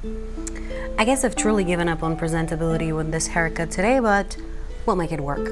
I guess I've truly given up on presentability with this haircut today, but we'll make it work.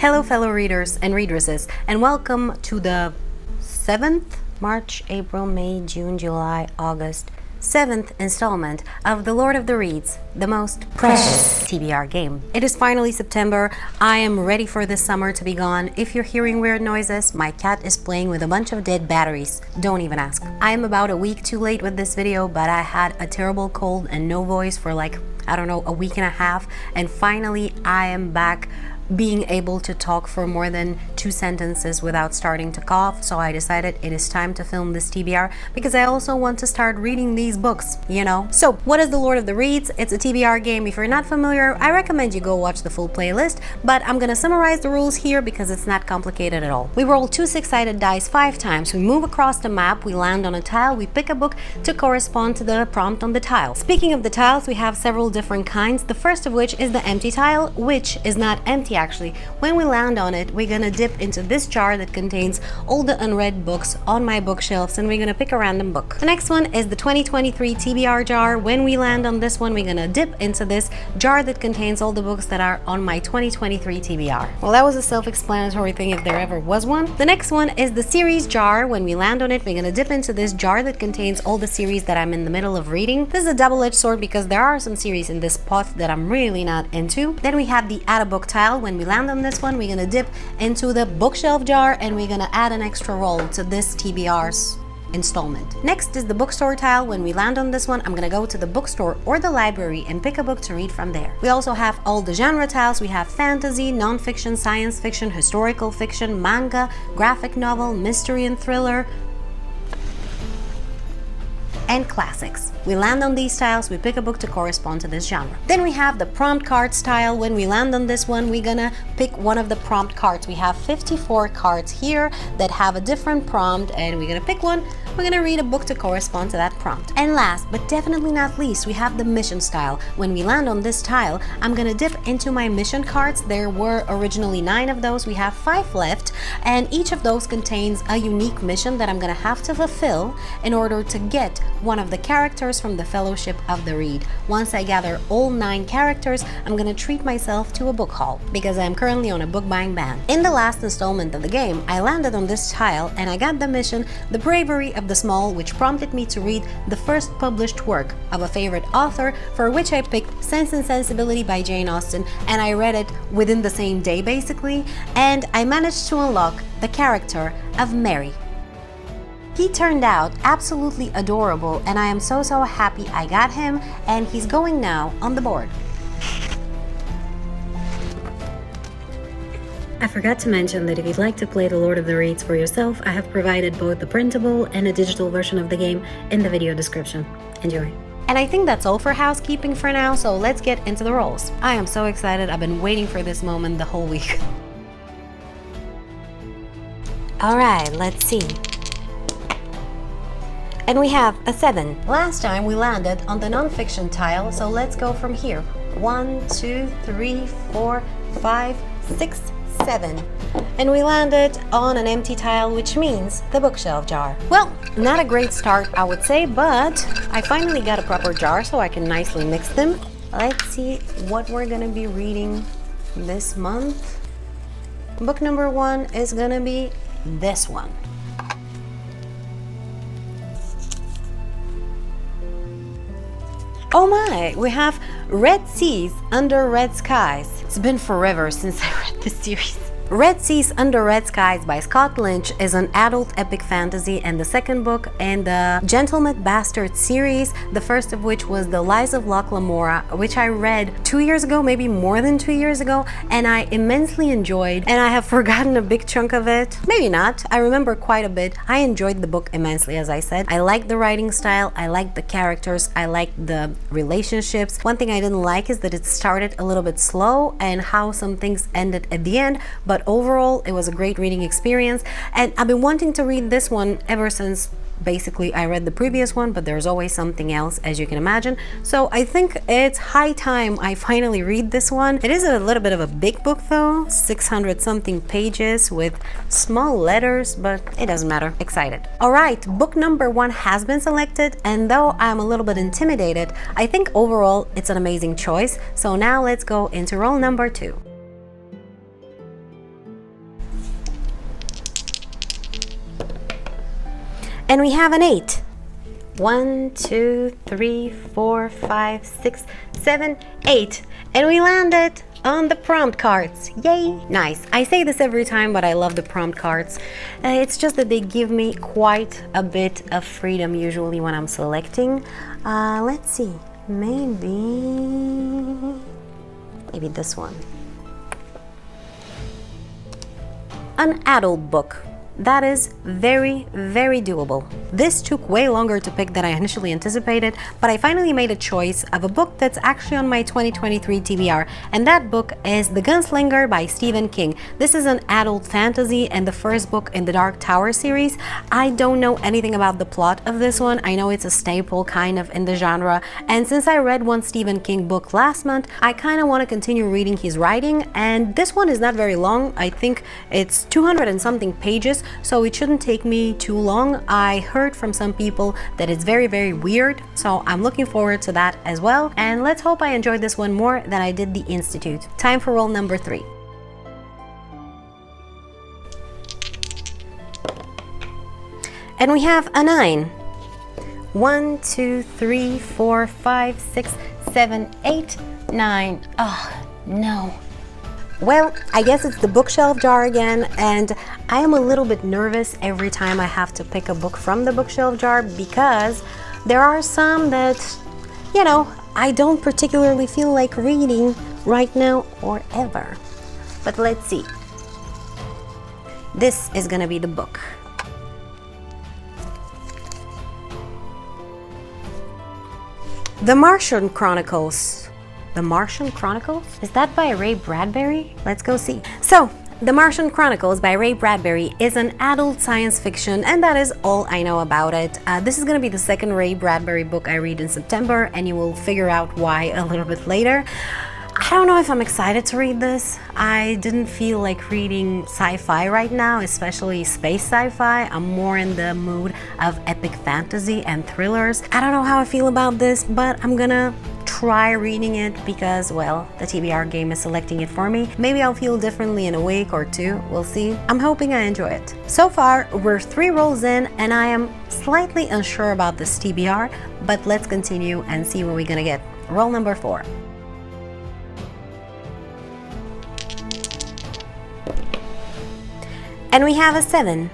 Hello fellow readers and readresses, and welcome to the 7th, March, April, May, June, July, August, 7th installment of The Lord of the Reeds, the most precious TBR game. It is finally September. I am ready for this summer to be gone. If you're hearing weird noises, my cat is playing with a bunch of dead batteries. Don't even ask. I am about a week too late with this video, but I had a terrible cold and no voice for like, I don't know, a week and a half, and finally I am back being able to talk for more than 2 sentences without starting to cough. So I decided it is time to film this TBR because I also want to start reading these books, you know. So what is The Lord of the Reeds? It's a TBR game. If you're not familiar, I recommend you go watch the full playlist, but I'm gonna summarize the rules here because it's not complicated at all. We roll 2 6-sided dice 5 times. We move across the map, we land on a tile, we pick a book to correspond to the prompt on the tile. Speaking of the tiles, we have several different kinds, the first of which is the empty tile, which is not empty actually. When we land on it, we're gonna dip into this jar that contains all the unread books on my bookshelves, and we're gonna pick a random book. The next one is the 2023 TBR jar. When we land on this one, we're gonna dip into this jar that contains all the books that are on my 2023 TBR. Well, that was a self-explanatory thing if there ever was one. The next one is the series jar. When we land on it, we're gonna dip into this jar that contains all the series that I'm in the middle of reading. This is a double-edged sword because there are some series in this pot that I'm really not into. Then we have the add a book tile. When we land on this one, we're gonna dip into the bookshelf jar and we're gonna add an extra roll to this TBR's installment. Next is the bookstore tile. When we land on this one, I'm gonna go to the bookstore or the library and pick a book to read from there. We also have all the genre tiles. We have fantasy, non-fiction, science fiction, historical fiction, manga, graphic novel, mystery and thriller, and classics. We land on these tiles, we pick a book to correspond to this genre. Then we have the prompt cards tile. When we land on this one, we're gonna pick one of the prompt cards. We have 54 cards here that have a different prompt, and we're gonna pick one. We're gonna read a book to correspond to that prompt. And last, but definitely not least, we have the mission style. When we land on this tile, I'm gonna dip into my mission cards. There were originally 9 of those. We have 5 left, and each of those contains a unique mission that I'm gonna have to fulfill in order to get one of the characters from the Fellowship of the Reed. Once I gather all 9 characters, I'm gonna treat myself to a book haul because I'm currently on a book buying ban. In the last installment of the game, I landed on this tile and I got the mission, The Bravery of the Small, which prompted me to read the first published work of a favorite author, for which I picked Sense and Sensibility by Jane Austen, and I read it within the same day basically, and I managed to unlock the character of Mary. He turned out absolutely adorable, and I am so happy I got him, and he's going now on the board. I forgot to mention that if you'd like to play The Lord of the Reeds for yourself, I have provided both the printable and a digital version of the game in the video description. Enjoy. And I think that's all for housekeeping for now, so let's get into the rolls. I am so excited. I've been waiting for this moment the whole week. Alright, let's see. And we have a 7. Last time we landed on the non-fiction tile, so let's go from here. 1, 2, 3, 4, 5, 6, 7. And we landed on an empty tile, which means the bookshelf jar. Well, not a great start, I would say, but I finally got a proper jar so I can nicely mix them. Let's see what we're gonna be reading this month. Book number 1 is gonna be this one. Oh my, we have Red Seas Under Red Skies. It's been forever since I read this series. Red Seas Under Red Skies by Scott Lynch is an adult epic fantasy and the second book in the Gentleman Bastard series, the first of which was The Lies of Locke Lamora, which I read 2 years ago, maybe more than 2 years ago, and I immensely enjoyed, and I have forgotten a big chunk of it. Maybe not, I remember quite a bit. I enjoyed the book immensely, as I said. I liked the writing style, I liked the characters, I liked the relationships. One thing I didn't like is that it started a little bit slow and how some things ended at the end, but overall it was a great reading experience, and I've been wanting to read this one ever since Basically, I read the previous one, but there's always something else, as you can imagine. So I think it's high time I finally read this one. It is a little bit of a big book though, 600 something pages with small letters, but it doesn't matter. Excited. All right, book number 1 has been selected, and though I'm a little bit intimidated, I think overall it's an amazing choice. So now let's go into roll number 2. And we have an 8. 1, 2, 3, 4, 5, 6, 7, 8. And we landed on the prompt cards. Yay! Nice. I say this every time, but I love the prompt cards. It's just that they give me quite a bit of freedom usually when I'm selecting. Let's see. Maybe this one. An adult book. That is very, very doable. This took way longer to pick than I initially anticipated, but I finally made a choice of a book that's actually on my 2023 TBR, and that book is The Gunslinger by Stephen King. This is an adult fantasy and the first book in the Dark Tower series. I don't know anything about the plot of this one. I know it's a staple kind of in the genre, and since I read one Stephen King book last month, I kind of want to continue reading his writing, and this one is not very long. I think it's 200 and something pages, so it shouldn't take me too long. I heard from some people that it's very, very weird, so I'm looking forward to that as well. And let's hope I enjoyed this one more than I did The Institute. Time for roll number 3. And we have a 9. 1, 2, 3, 4, 5, 6, 7, 8, 9. Oh, no. Well, I guess it's the bookshelf jar again, and I am a little bit nervous every time I have to pick a book from the bookshelf jar because there are some that, you know, I don't particularly feel like reading right now or ever. But let's see. This is gonna be the book. The Martian Chronicles. The Martian Chronicles? Is that by Ray Bradbury? Let's go see. So, The Martian Chronicles by Ray Bradbury is an adult science fiction, and that is all I know about it. This is gonna be the second Ray Bradbury book I read in September, and you will figure out why a little bit later. I don't know if I'm excited to read this. I didn't feel like reading sci-fi right now, especially space sci-fi. I'm more in the mood of epic fantasy and thrillers. I don't know how I feel about this, but I'm gonna try reading it because, well, the TBR game is selecting it for me. Maybe I'll feel differently in a week or 2, we'll see. I'm hoping I enjoy it. So far, we're 3 rolls in, and I am slightly unsure about this TBR, but let's continue and see what we're gonna get. Roll number 4. And we have a 7.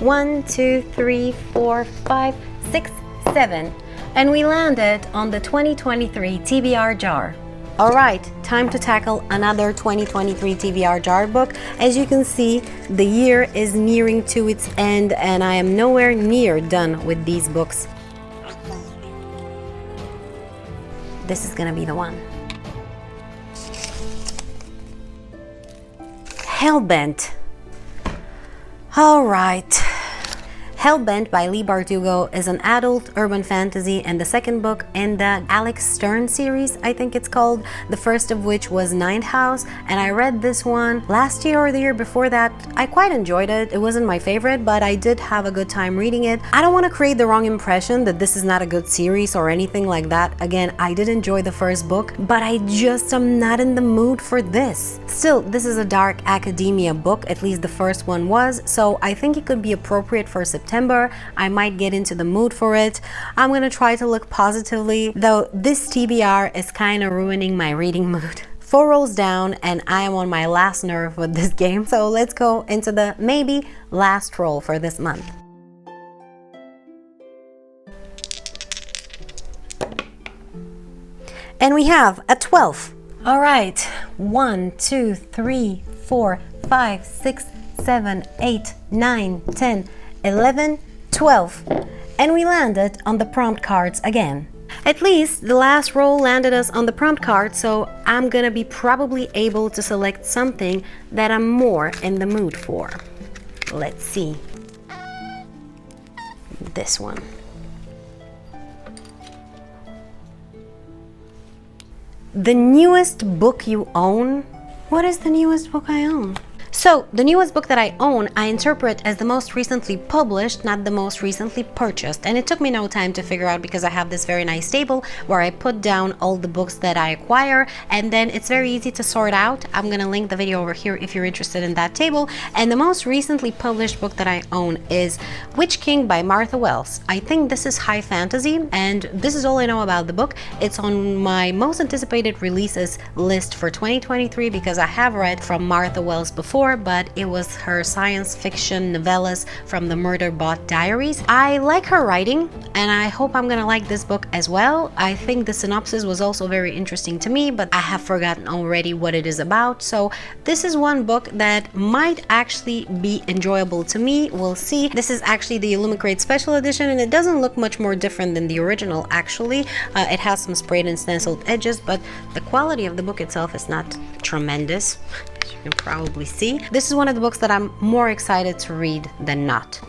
1, 2, 3, 4, 5, 6, 7. And we landed on the 2023 TBR jar. All right, time to tackle another 2023 TBR jar book. As you can see, the year is nearing to its end, and I am nowhere near done with these books. This is gonna be the one. Hellbent. All right. Hellbent by Leigh Bardugo is an adult urban fantasy and the second book in the Alex Stern series, I think it's called, the first of which was Ninth House, and I read this one last year or the year before that. I quite enjoyed it. It wasn't my favorite, but I did have a good time reading it. I don't want to create the wrong impression that this is not a good series or anything like that. Again, I did enjoy the first book, but I just am not in the mood for this. Still, this is a dark academia book, at least the first one was, so I think it could be appropriate for September. I might get into the mood for it. I'm gonna try to look positively, though this TBR is kind of ruining my reading mood. 4 rolls down, and I am on my last nerve with this game, so let's go into the maybe last roll for this month. And we have a 12. All right, 1, 2, 3, 4, 5, 6, 7, 8, 9, 10, 11, 12, and we landed on the prompt cards again. At least the last roll landed us on the prompt card, so I'm gonna be probably able to select something that I'm more in the mood for. Let's see. this one. The newest book you own? What is the newest book I own? So, the newest book that I own, I interpret as the most recently published, not the most recently purchased. And it took me no time to figure out because I have this very nice table where I put down all the books that I acquire, and then it's very easy to sort out. I'm gonna link the video over here if you're interested in that table. And the most recently published book that I own is Witch King by Martha Wells. I think this is high fantasy, and this is all I know about the book. It's on my most anticipated releases list for 2023 because I have read from Martha Wells before, but it was her science fiction novellas from the Murderbot Diaries. I like her writing, and I hope I'm gonna like this book as well. I think the synopsis was also very interesting to me, but I have forgotten already what it is about. So this is one book that might actually be enjoyable to me. We'll see. This is actually the Illumicrate special edition, and it doesn't look much more different than the original actually. It has some sprayed and stenciled edges, but the quality of the book itself is not tremendous. You can probably see. This is one of the books that I'm more excited to read than not.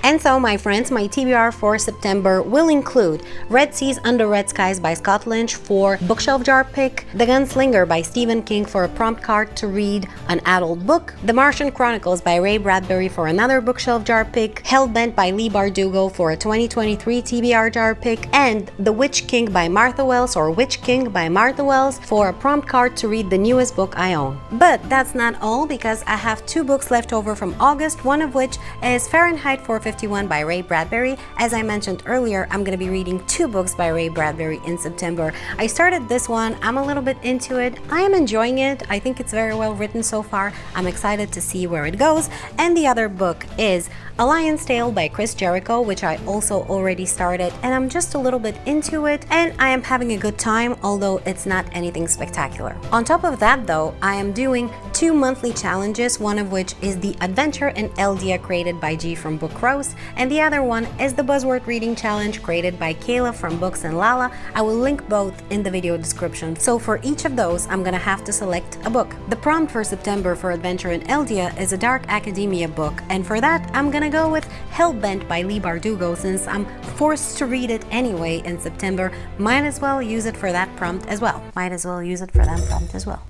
And so, my friends, my TBR for September will include Red Seas Under Red Skies by Scott Lynch for bookshelf jar pick, The Gunslinger by Stephen King for a prompt card to read an adult book, The Martian Chronicles by Ray Bradbury for another bookshelf jar pick, Hellbent by Leigh Bardugo for a 2023 TBR jar pick, and The Witch King by Martha Wells or Witch King by Martha Wells for a prompt card to read the newest book I own. But that's not all, because I have 2 books left over from August, one of which is Fahrenheit 451 by Ray Bradbury. As I mentioned earlier, I'm going to be reading 2 books by Ray Bradbury in September. I started this one. I'm a little bit into it. I am enjoying it. I think it's very well written so far. I'm excited to see where it goes. And the other book is A Lion's Tale by Chris Jericho, which I also already started, and I'm just a little bit into it, and I am having a good time, although it's not anything spectacular. On top of that though, I am doing 2 monthly challenges, one of which is the Adventure in Eldia created by G from Book Rose, and the other one is the Buzzword Reading Challenge created by Kayla from Books and Lala. I will link both in the video description. So for each of those, I'm gonna have to select a book. The prompt for September for Adventure in Eldia is a dark academia book, and for that, I'm gonna go with Hellbent by Leigh Bardugo. Since I'm forced to read it anyway in September, might as well use it for that prompt as well.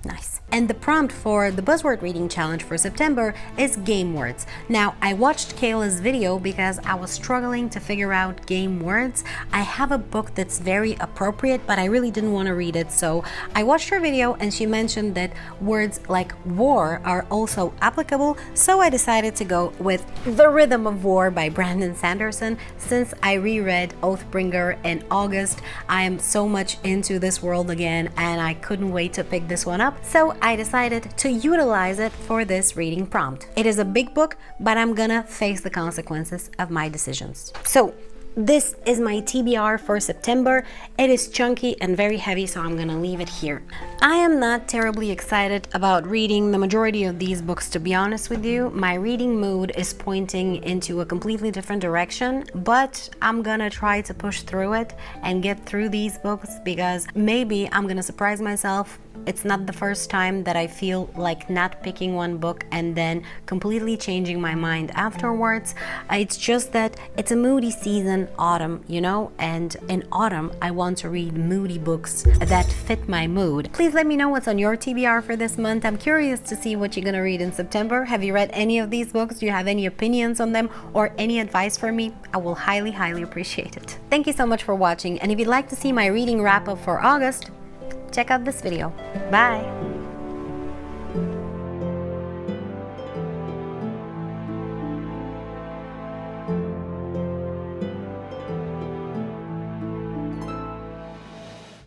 Nice. And the prompt for the Buzzword Reading Challenge for September is game words. Now, I watched Kayla's video because I was struggling to figure out game words. I have a book that's very appropriate, but I really didn't want to read it, so I watched her video and she mentioned that words like war are also applicable, so I decided to go with The Rhythm of War by Brandon Sanderson. Since I reread Oathbringer in August, I am so much into this world again, and I couldn't wait to pick this one up, so I decided to utilize it for this reading prompt. It is a big book, but I'm gonna face the consequences of my decisions. So this is my TBR for September. It is chunky and very heavy, so I'm gonna leave it here. I am not terribly excited about reading the majority of these books, to be honest with you. My reading mood is pointing into a completely different direction, but I'm gonna try to push through it and get through these books because maybe I'm gonna surprise myself. It's not the first time that I feel like not picking one book and then completely changing my mind afterwards. It's just that it's a moody season, autumn, you know, and in autumn I want to read moody books that fit my mood. Please let me know what's on your TBR for this month. I'm curious to see what you're gonna read in September. Have you read any of these books? Do you have any opinions on them or any advice for me? I will highly appreciate it. Thank you so much for watching, and if you'd like to see my reading wrap up for August, check out this video. Bye!